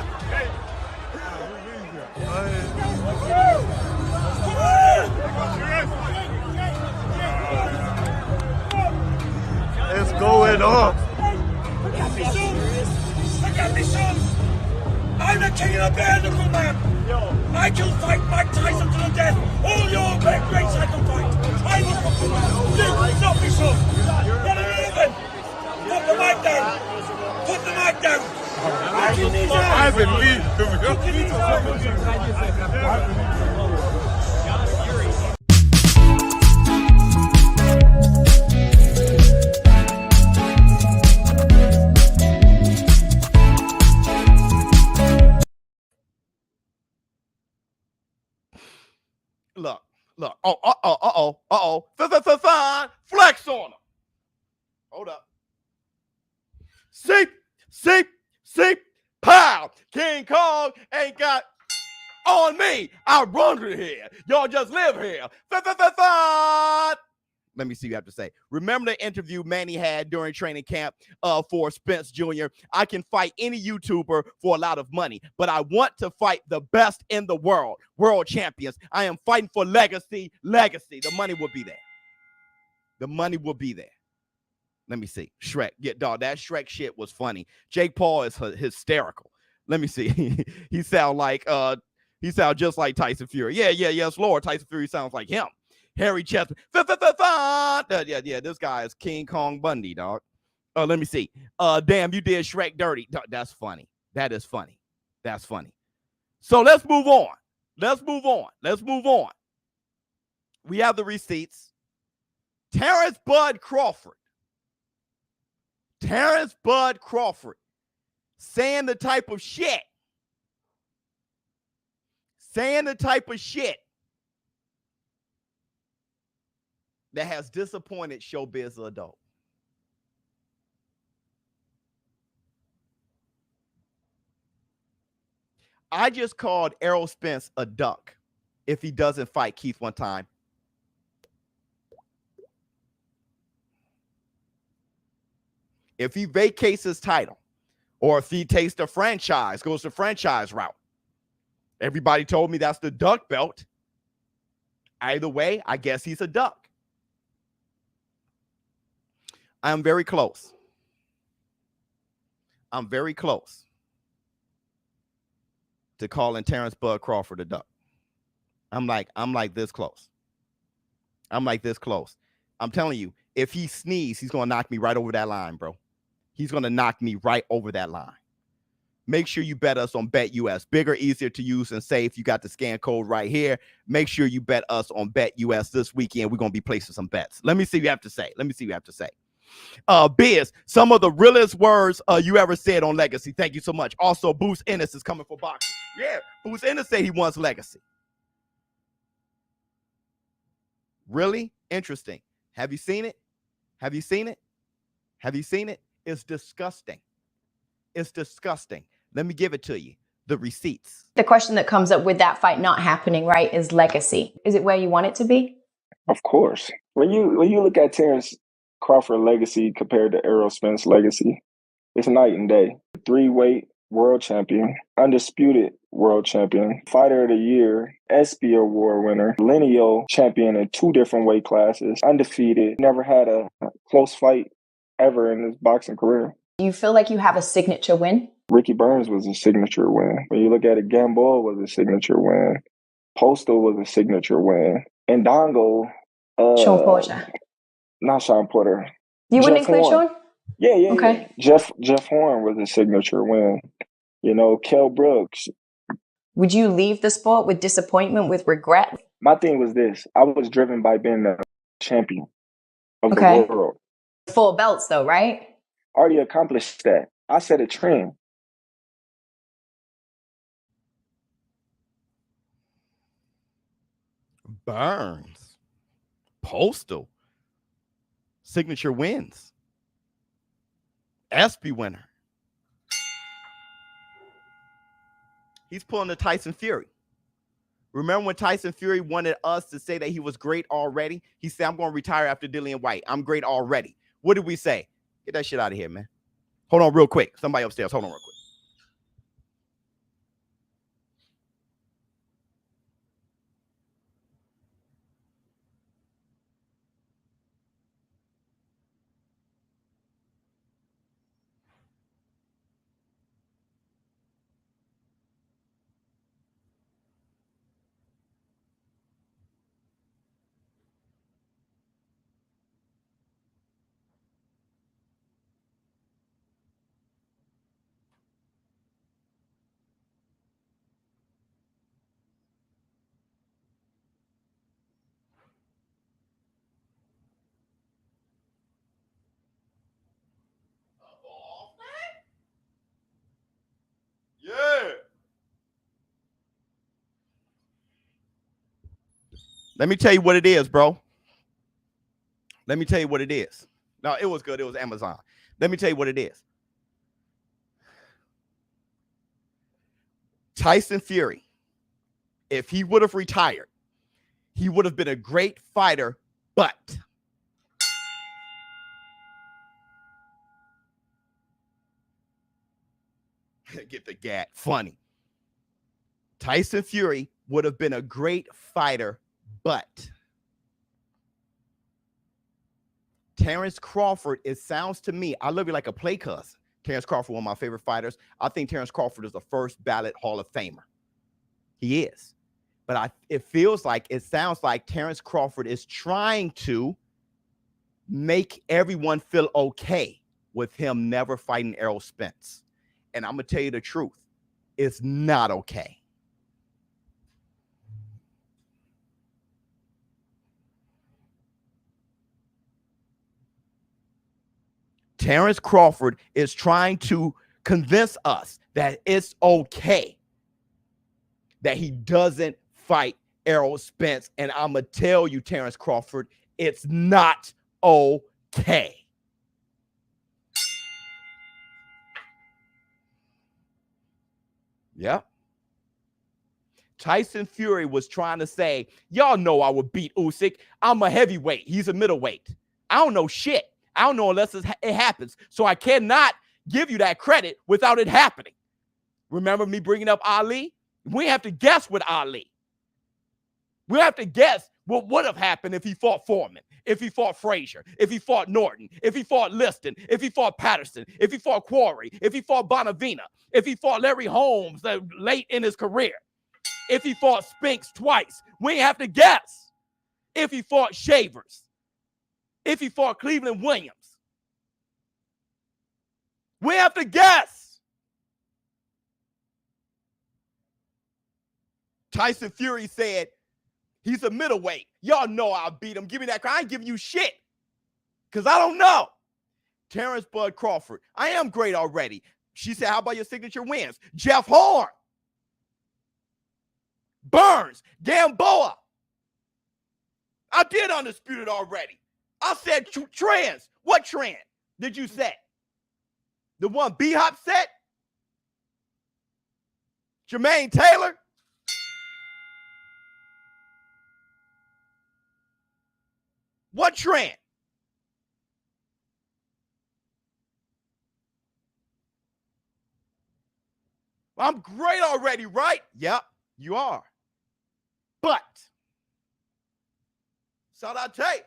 I believe. Look. Flex on him. Hold up. See, pow. King Kong ain't got on me. I run here. Y'all just live here. Let me see what you have to say. Remember the interview Manny had during training camp for Spence Jr.? I can fight any YouTuber for a lot of money, but I want to fight the best in the world champions. I am fighting for legacy. The money will be there. Let me see. Shrek. Yeah, dog, that Shrek shit was funny. Jake Paul is hysterical. Let me see. He sound just like Tyson Fury. Yes, Lord. Tyson Fury sounds like him. Harry Chestnut. Yeah, this guy is King Kong Bundy, dog. Let me see. Damn, you did Shrek dirty. That's funny. That is funny. That's funny. So let's move on. We have the receipts. Terrence Bud Crawford saying the type of shit that has disappointed ShowBizz The Adult. I just called Errol Spence a duck if he doesn't fight Keith one time. If he vacates his title, or if he takes the franchise, goes the franchise route. Everybody told me that's the duck belt. Either way, I guess he's a duck. I'm very close. To calling Terrence Bud Crawford a duck. I'm like this close. I'm telling you, if he sneezes, he's going to knock me right over that line, bro. He's going to knock me right over that line. Make sure you bet us on BetUS. Bigger, easier to use, and safe. You got the scan code right here. Make sure you bet us on BetUS this weekend. We're going to be placing some bets. Let me see what you have to say. Biz, some of the realest words you ever said on legacy. Thank you so much. Also, Boost Ennis is coming for boxing. Yeah, Boost Ennis said he wants legacy. Really? Interesting. Have you seen it? It's disgusting. Let me give it to you. The receipts. The question that comes up with that fight not happening, right, is legacy. Is it where you want it to be? Of course. When you look at Terrence Crawford legacy compared to Errol Spence legacy, it's night and day. 3-weight world champion, undisputed world champion, fighter of the year, ESPY award winner, lineal champion in 2 different weight classes, undefeated, never had a close fight ever in his boxing career. Do you feel like you have a signature win? Ricky Burns was a signature win. When you look at it, Gamboa was a signature win. Postal was a signature win. And Dongo, Sean Porter. Not Sean Porter. You wouldn't include Sean? Yeah. Okay. Jeff Horn was a signature win. You know, Kell Brooks. Would you leave the sport with disappointment, with regret? My thing was this. I was driven by being the champion of the world. 4 belts though, right? Already accomplished that. I set a trend. Burns. Postal. Signature wins. ESPY winner. He's pulling the Tyson Fury. Remember when Tyson Fury wanted us to say that he was great already? He said, I'm going to retire after Dillian White. I'm great already. What did we say? Get that shit out of here, man. Hold on real quick. Somebody upstairs. Hold on real quick. Let me tell you what it is, bro. Let me tell you what it is. No, it was good. It was Amazon. Let me tell you what it is. Tyson Fury, if he would have retired, he would have been a great fighter, but get the gag. Funny. Tyson Fury would have been a great fighter, but Terrence Crawford, it sounds to me, I love you like a play cousin. Terrence Crawford, one of my favorite fighters. I think Terrence Crawford is the first ballot Hall of Famer. He is. But it sounds like Terrence Crawford is trying to make everyone feel okay with him never fighting Errol Spence. And I'm going to tell you the truth. It's not okay. Terrence Crawford is trying to convince us that it's okay that he doesn't fight Errol Spence. And I'm going to tell you, Terrence Crawford, it's not okay. Yep. Tyson Fury was trying to say, y'all know I would beat Usyk. I'm a heavyweight. He's a middleweight. I don't know shit. I don't know unless it happens. So I cannot give you that credit without it happening. Remember me bringing up Ali? We have to guess with Ali. We have to guess what would have happened if he fought Foreman, if he fought Frazier, if he fought Norton, if he fought Liston, if he fought Patterson, if he fought Quarry, if he fought Bonavina, if he fought Larry Holmes late in his career, if he fought Spinks twice. We have to guess. If he fought Shavers, if he fought Cleveland Williams. We have to guess. Tyson Fury said, he's a middleweight. Y'all know I'll beat him. Give me that. I ain't giving you shit because I don't know. Terrence Bud Crawford, I am great already. She said, how about your signature wins? Jeff Horn, Burns, Gamboa. I did Undisputed already. I said trends. What trend did you set? The one B-Hop set? Jermaine Taylor? What trend? I'm great already, right? Yep, you are. But, so I tell you,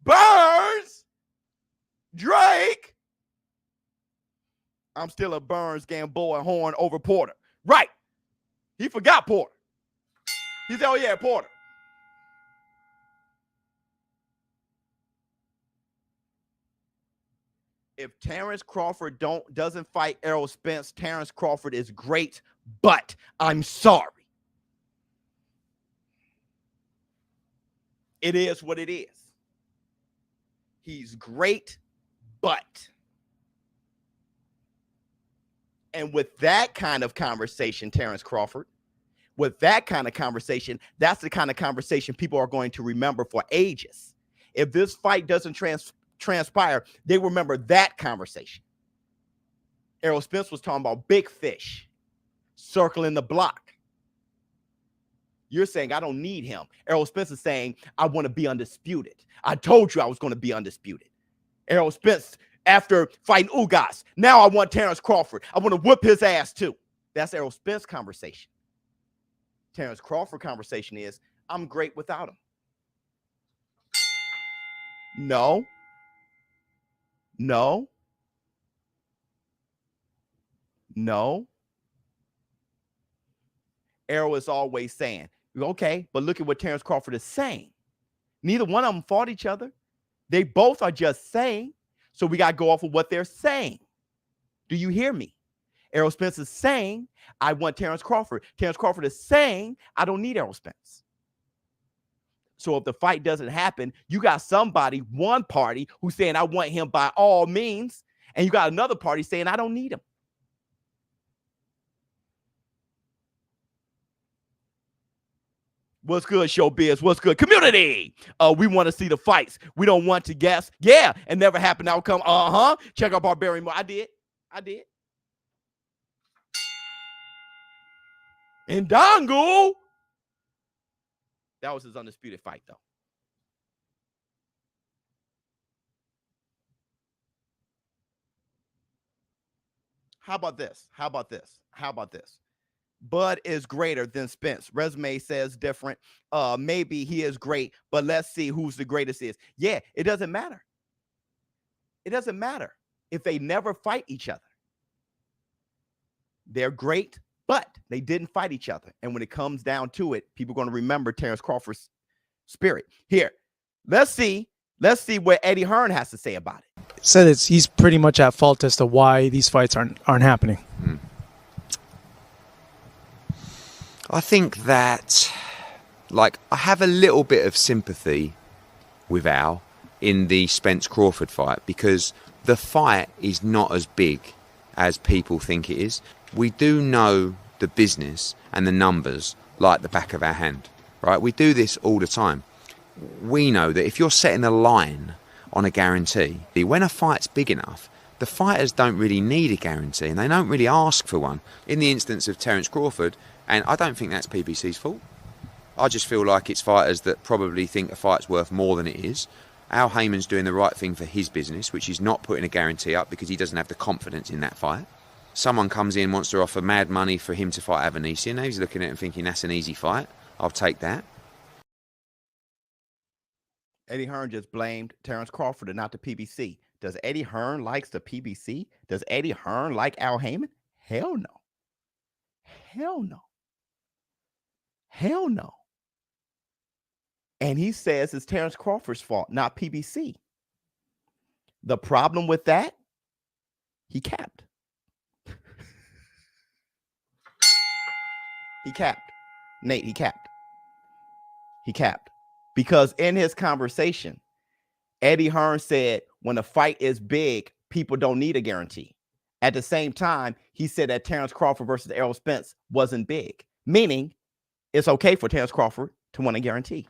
Burns, Drake, I'm still a Burns, Gamboa, Horn over Porter. Right. He forgot Porter. He said, oh yeah, Porter. If Terrence Crawford doesn't fight Errol Spence, Terrence Crawford is great, but I'm sorry. It is what it is. He's great, but. And with that kind of conversation, Terrence Crawford, with that kind of conversation, that's the kind of conversation people are going to remember for ages. If this fight doesn't transpire, they remember that conversation. Errol Spence was talking about big fish circling the block. You're saying, I don't need him. Errol Spence is saying, I want to be undisputed. I told you I was going to be undisputed. Errol Spence, after fighting Ugas, now I want Terrence Crawford. I want to whip his ass too. That's Errol Spence conversation. Terrence Crawford conversation is, I'm great without him. No. No. No. Errol is always saying, okay, but look at what Terrence Crawford is saying. Neither one of them fought each other. They both are just saying. So we got to go off of what they're saying. Do you hear me? Errol Spence is saying, I want Terrence Crawford. Terrence Crawford is saying, I don't need Errol Spence. So if the fight doesn't happen, you got somebody, one party, who's saying, I want him by all means. And you got another party saying, I don't need him. What's good, ShowBizz? What's good, community? We want to see the fights. We don't want to guess. Yeah, and never happen outcome. Check out Barbarian. I did. And Dongo. That was his undisputed fight, though. How about this? Bud is greater than Spence. Resume says different. Maybe he is great, but let's see who's the greatest is. Yeah, it doesn't matter. It doesn't matter if they never fight each other. They're great, but they didn't fight each other. And when it comes down to it, people are going to remember Terrence Crawford's spirit. Here, let's see what Eddie Hearn has to say about it. Said he's pretty much at fault as to why these fights aren't happening. I think that, I have a little bit of sympathy with Al in the Spence Crawford fight because the fight is not as big as people think it is. We do know the business and the numbers like the back of our hand, right? We do this all the time. We know that if you're setting a line on a guarantee, when a fight's big enough, the fighters don't really need a guarantee and they don't really ask for one. In the instance of Terrence Crawford, and I don't think that's PBC's fault. I just feel like it's fighters that probably think a fight's worth more than it is. Al Heyman's doing the right thing for his business, which is not putting a guarantee up because he doesn't have the confidence in that fight. Someone comes in, wants to offer mad money for him to fight Avanesian. Now he's looking at it and thinking, that's an easy fight. I'll take that. Eddie Hearn just blamed Terrence Crawford and not the PBC. Does Eddie Hearn likes the PBC? Does Eddie Hearn like Al Heyman? Hell no. Hell no. Hell no. And he says it's Terrence Crawford's fault, not PBC. The problem with that, he capped. He capped. Nate, he capped. He capped. Because in his conversation, Eddie Hearn said when a fight is big, people don't need a guarantee. At the same time, he said that Terrence Crawford versus Errol Spence wasn't big, meaning it's okay for Terrence Crawford to win a guarantee.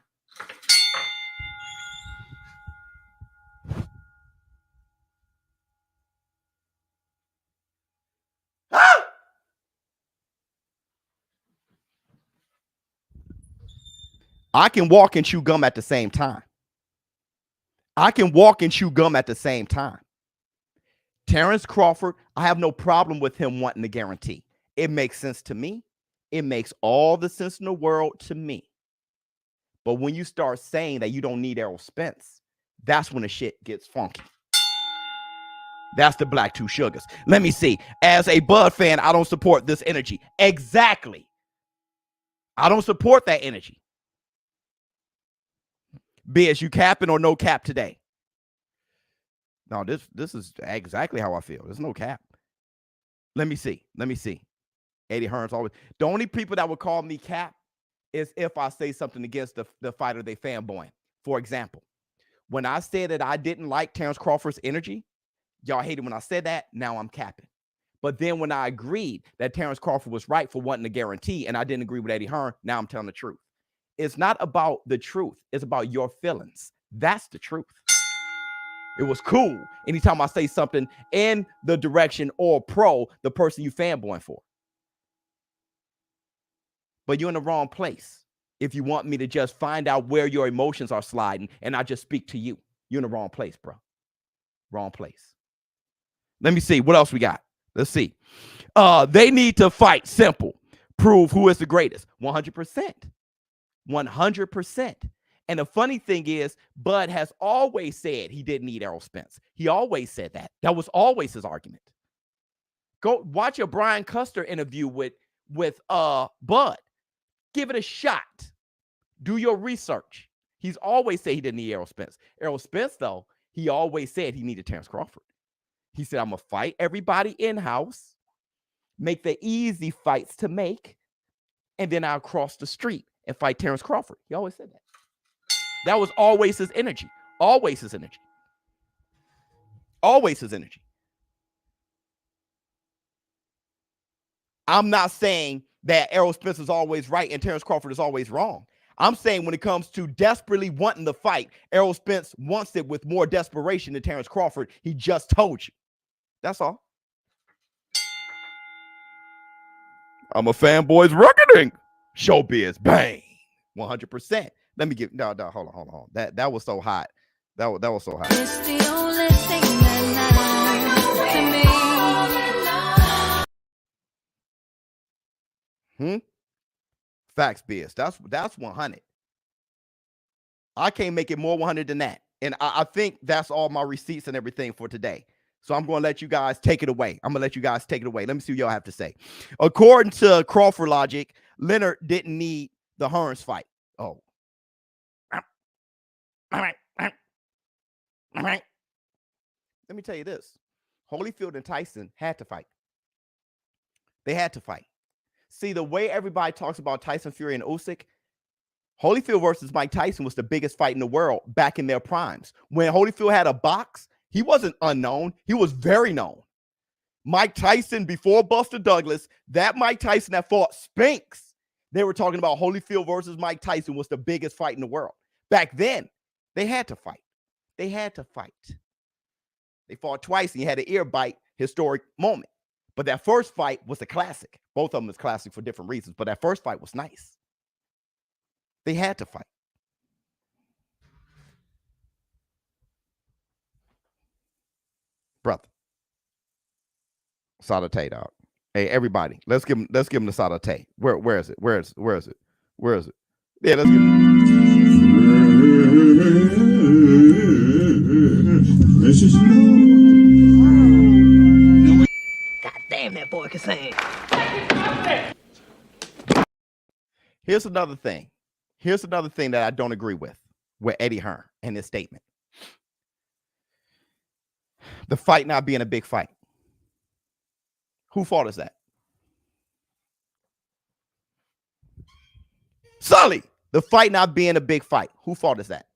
I can walk and chew gum at the same time. Terrence Crawford, I have no problem with him wanting the guarantee. It makes sense to me. It makes all the sense in the world to me. But when you start saying that you don't need Errol Spence, that's when the shit gets funky. That's the Black Two Sugars. Let me see. As a Bud fan, I don't support this energy. Exactly. I don't support that energy. Biz, you capping or no cap today? No, this is exactly how I feel. There's no cap. Let me see. Eddie Hearn's always the only people that would call me cap is if I say something against the fighter they fanboying. For example, when I said that I didn't like Terrence Crawford's energy, y'all hated when I said that. Now I'm capping. But then when I agreed that Terrence Crawford was right for wanting a guarantee and I didn't agree with Eddie Hearn, now I'm telling the truth. It's not about the truth. It's about your feelings. That's the truth. It was cool anytime I say something in the direction or pro the person you fanboying for. But you're in the wrong place if you want me to just find out where your emotions are sliding and I just speak to you. You're in the wrong place, bro. Wrong place. Let me see. What else we got? Let's see. They need to fight. Simple. Prove who is the greatest. 100%. 100%. And the funny thing is, Bud has always said he didn't need Errol Spence. He always said that. That was always his argument. Go watch a Brian Custer interview with Bud. Give it a shot. Do your research. He's always said he didn't need Errol Spence. Errol Spence, though, he always said he needed Terrence Crawford. He said, I'm going to fight everybody in-house, make the easy fights to make, and then I'll cross the street and fight Terrence Crawford. He always said that. That was always his energy. Always his energy. Always his energy. I'm not saying that Errol Spence is always right and Terrence Crawford is always wrong. I'm saying when it comes to desperately wanting the fight, Errol Spence wants it with more desperation than Terrence Crawford. He just told you. That's all. I'm a fanboy's reckoning. ShowBizz, bang, 100%. Let me get no. Hold on. That was so hot. That was so hot. It's the only thing that matters to me. Facts, Biz. That's 100. I can't make it more 100 than that. And I think that's all my receipts and everything for today. So I'm going to let you guys take it away. Let me see what y'all have to say. According to Crawford logic, Leonard didn't need the Hearns fight. Oh. Let me tell you this. Holyfield and Tyson had to fight. They had to fight. See, the way everybody talks about Tyson Fury and Usyk, Holyfield versus Mike Tyson was the biggest fight in the world back in their primes. When Holyfield had a box, he wasn't unknown. He was very known. Mike Tyson, before Buster Douglas, that Mike Tyson that fought Spinks, they were talking about Holyfield versus Mike Tyson was the biggest fight in the world. Back then, they had to fight. They fought twice, and he had an ear bite, historic moment. But that first fight was a classic. Both of them is classic for different reasons, but that first fight was nice. They had to fight. Brother. Saute, dog. Hey, everybody, let's give him the saute. Where is it? Yeah, let's give him. God damn, that boy can sing. Here's another thing that I don't agree with Eddie Hearn and his statement. The fight not being a big fight. Who fault is that? Sully, the fight not being a big fight. Who fault is that?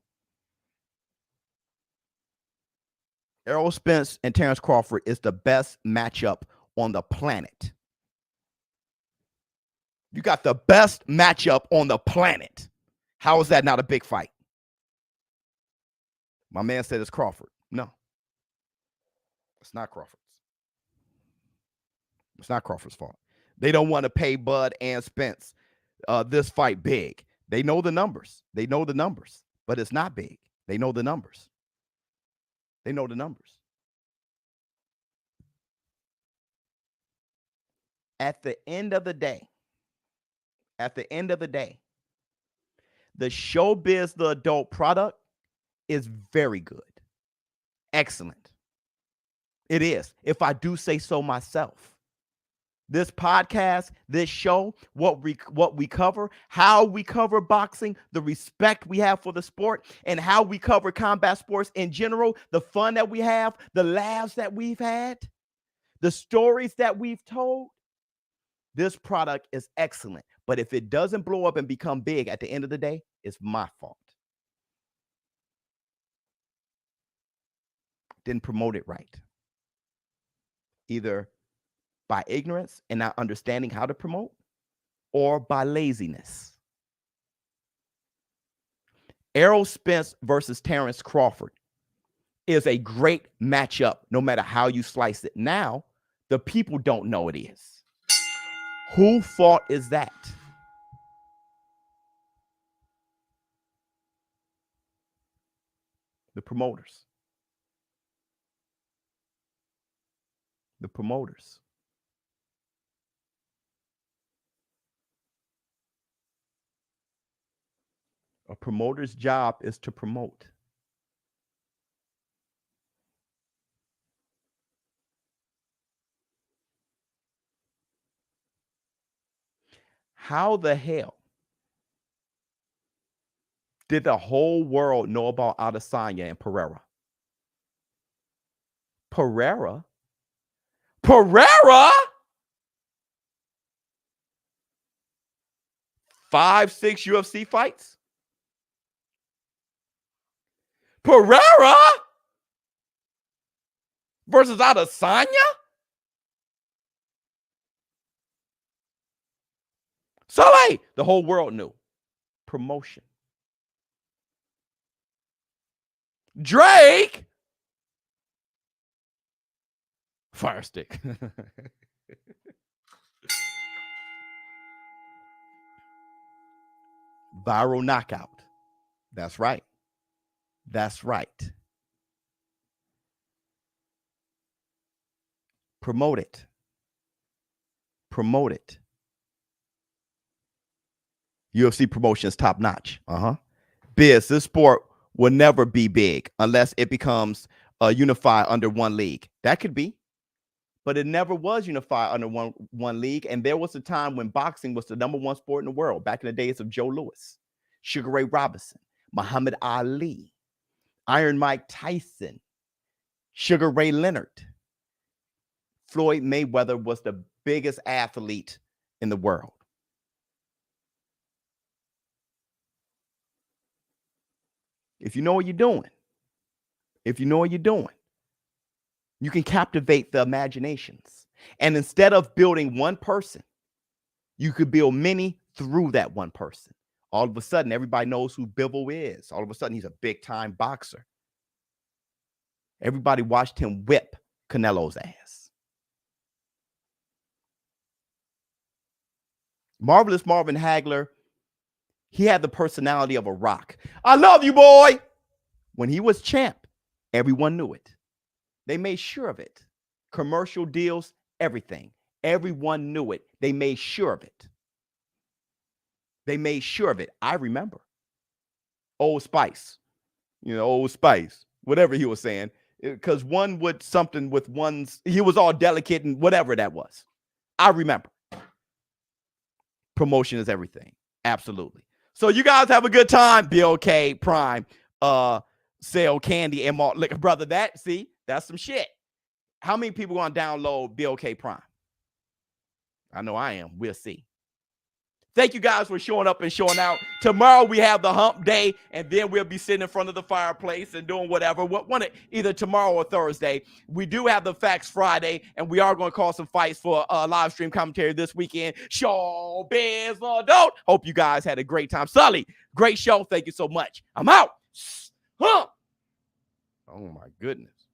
Errol Spence and Terrence Crawford is the best matchup on the planet. You got the best matchup on the planet. How is that not a big fight? My man said it's Crawford. No. It's not Crawford's. It's not Crawford's fault. They don't want to pay Bud and Spence this fight big. They know the numbers. But it's not big. They know the numbers. At the end of the day, the ShowBizz The Adult product is very good. Excellent. It is, if I do say so myself. This podcast, this show, what we cover, how we cover boxing, the respect we have for the sport, and how we cover combat sports in general, the fun that we have, the laughs that we've had, the stories that we've told. This product is excellent. But if it doesn't blow up and become big at the end of the day, it's my fault. Didn't promote it right. Either by ignorance and not understanding how to promote, or by laziness. Errol Spence versus Terrence Crawford is a great matchup, no matter how you slice it. Now, the people don't know it is. Whose fault is that? The promoters. The promoters. A promoter's job is to promote. How the hell did the whole world know about Adesanya and Pereira? Pereira? 5-6 UFC fights? Pereira versus Adesanya? So, hey, the whole world knew. promotion. Drake. Fire stick. Viral knockout. That's right. That's right. Promote it. Promote it. UFC promotion is top notch. Biz, this sport will never be big unless it becomes unified under one league. That could be, but it never was unified under one league. And there was a time when boxing was the #1 sport in the world, back in the days of Joe Louis, Sugar Ray Robinson, Muhammad Ali, Iron Mike Tyson, Sugar Ray Leonard. Floyd Mayweather was the biggest athlete in the world. If you know what you're doing, you can captivate the imaginations. And instead of building one person, you could build many through that one person. All of a sudden, everybody knows who Bivol is. All of a sudden, he's a big-time boxer. Everybody watched him whip Canelo's ass. Marvelous Marvin Hagler, he had the personality of a rock. I love you, boy. When he was champ, everyone knew it. They made sure of it. Commercial deals, everything. Everyone knew it. They made sure of it. They made sure of it. I remember. Old Spice. Old Spice. Whatever he was saying. Because one would something with one's, he was all delicate and whatever that was. I remember. Promotion is everything. Absolutely. So you guys have a good time. BLK Prime. Sell candy and malt liquor. Brother, that's some shit. How many people going to download BLK Prime? I know I am. We'll see. Thank you guys for showing up and showing out. Tomorrow we have the hump day, and then we'll be sitting in front of the fireplace and doing whatever. Either tomorrow or Thursday. We do have the Facts Friday, and we are going to call some fights for live stream commentary this weekend. ShowBizz The Advice. Hope you guys had a great time. Sully, great show. Thank you so much. I'm out. Oh, my goodness.